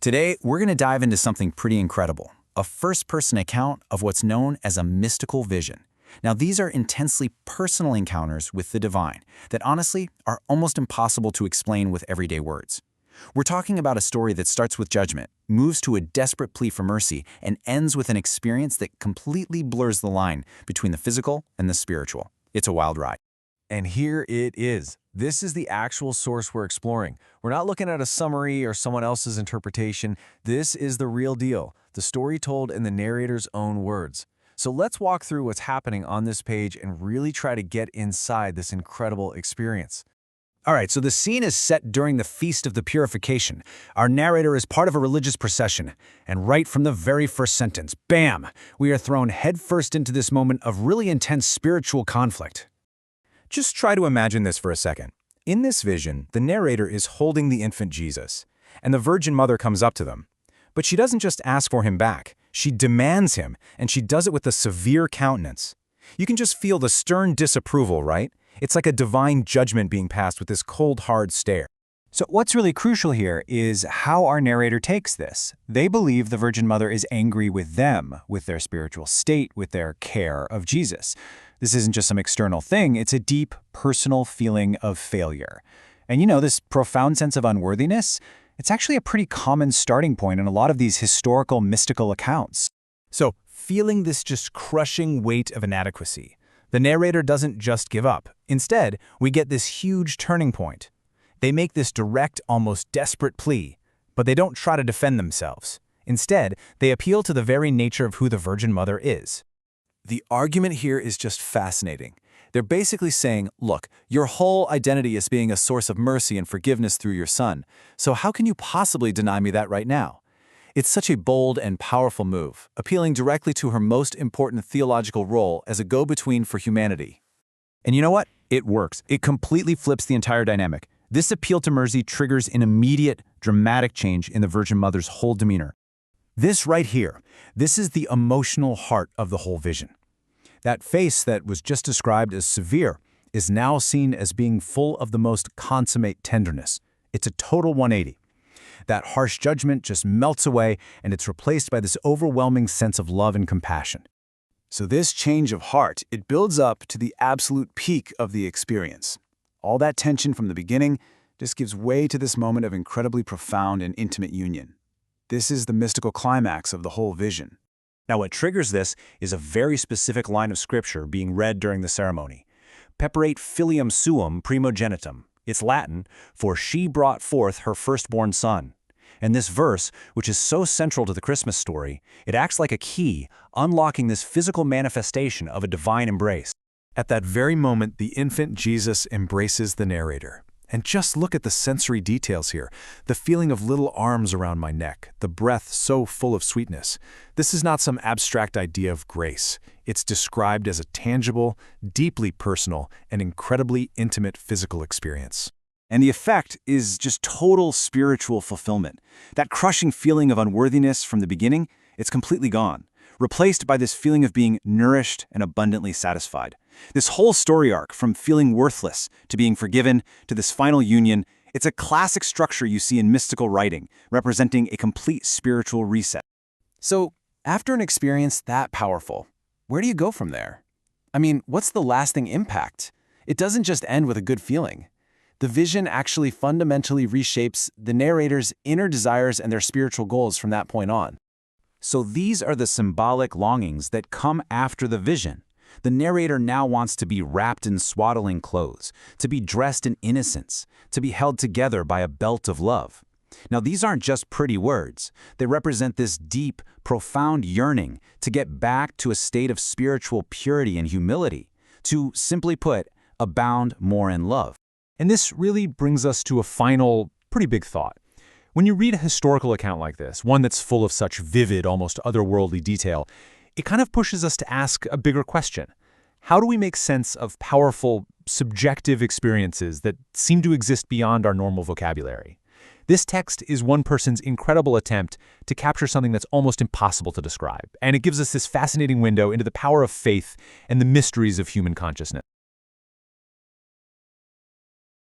Today, we're going to dive into something pretty incredible, a first-person account of what's known as a mystical vision. Now, these are intensely personal encounters with the divine that honestly are almost impossible to explain with everyday words. We're talking about a story that starts with judgment, moves to a desperate plea for mercy, and ends with an experience that completely blurs the line between the physical and the spiritual. It's a wild ride. And here it is. This is the actual source we're exploring. We're not looking at a summary or someone else's interpretation. This is the real deal, the story told in the narrator's own words. So let's walk through what's happening on this page and really try to get inside this incredible experience. All right, so the scene is set during the Feast of the Purification. Our narrator is part of a religious procession, and right from the very first sentence, bam, we are thrown headfirst into this moment of really intense spiritual conflict. Just try to imagine this for a second. In this vision, the narrator is holding the infant Jesus, and the Virgin Mother comes up to them. But she doesn't just ask for him back, she demands him, and she does it with a severe countenance. You can just feel the stern disapproval, right? It's like a divine judgment being passed with this cold, hard stare. So what's really crucial here is how our narrator takes this. They believe the Virgin Mother is angry with them, with their spiritual state, with their care of Jesus. This isn't just some external thing, it's a deep, personal feeling of failure. And this profound sense of unworthiness, it's actually a pretty common starting point in a lot of these historical, mystical accounts. So, feeling this just crushing weight of inadequacy, the narrator doesn't just give up. Instead, we get this huge turning point. They make this direct, almost desperate plea, but they don't try to defend themselves. Instead, they appeal to the very nature of who the Virgin Mother is. The argument here is just fascinating. They're basically saying, look, your whole identity is being a source of mercy and forgiveness through your Son, so how can you possibly deny me that right now? It's such a bold and powerful move, appealing directly to her most important theological role as a go-between for humanity. And you know what? It works. It completely flips the entire dynamic. This appeal to mercy triggers an immediate, dramatic change in the Virgin Mother's whole demeanor. This right here, this is the emotional heart of the whole vision. That face that was just described as severe is now seen as being full of the most consummate tenderness. It's a total 180. That harsh judgment just melts away, and it's replaced by this overwhelming sense of love and compassion. So this change of heart, it builds up to the absolute peak of the experience. All that tension from the beginning just gives way to this moment of incredibly profound and intimate union. This is the mystical climax of the whole vision. Now, what triggers this is a very specific line of scripture being read during the ceremony. Peperate filium suum primogenitum. It's Latin for she brought forth her firstborn son. And this verse, which is so central to the Christmas story, it acts like a key, unlocking this physical manifestation of a divine embrace. At that very moment, the infant Jesus embraces the narrator. And just look at the sensory details here. The feeling of little arms around my neck, the breath so full of sweetness. This is not some abstract idea of grace. It's described as a tangible, deeply personal, and incredibly intimate physical experience. And the effect is just total spiritual fulfillment. That crushing feeling of unworthiness from the beginning, it's completely gone, replaced by this feeling of being nourished and abundantly satisfied. This whole story arc, from feeling worthless to being forgiven to this final union, it's a classic structure you see in mystical writing, representing a complete spiritual reset. So, after an experience that powerful, where do you go from there? I mean, what's the lasting impact? It doesn't just end with a good feeling. The vision actually fundamentally reshapes the narrator's inner desires and their spiritual goals from that point on. So these are the symbolic longings that come after the vision. The narrator now wants to be wrapped in swaddling clothes, to be dressed in innocence, to be held together by a belt of love. Now, these aren't just pretty words. They represent this deep, profound yearning to get back to a state of spiritual purity and humility, to, simply put, abound more in love. And this really brings us to a final, pretty big thought. When you read a historical account like this, one that's full of such vivid, almost otherworldly detail, it kind of pushes us to ask a bigger question. How do we make sense of powerful, subjective experiences that seem to exist beyond our normal vocabulary? This text is one person's incredible attempt to capture something that's almost impossible to describe, and it gives us this fascinating window into the power of faith and the mysteries of human consciousness.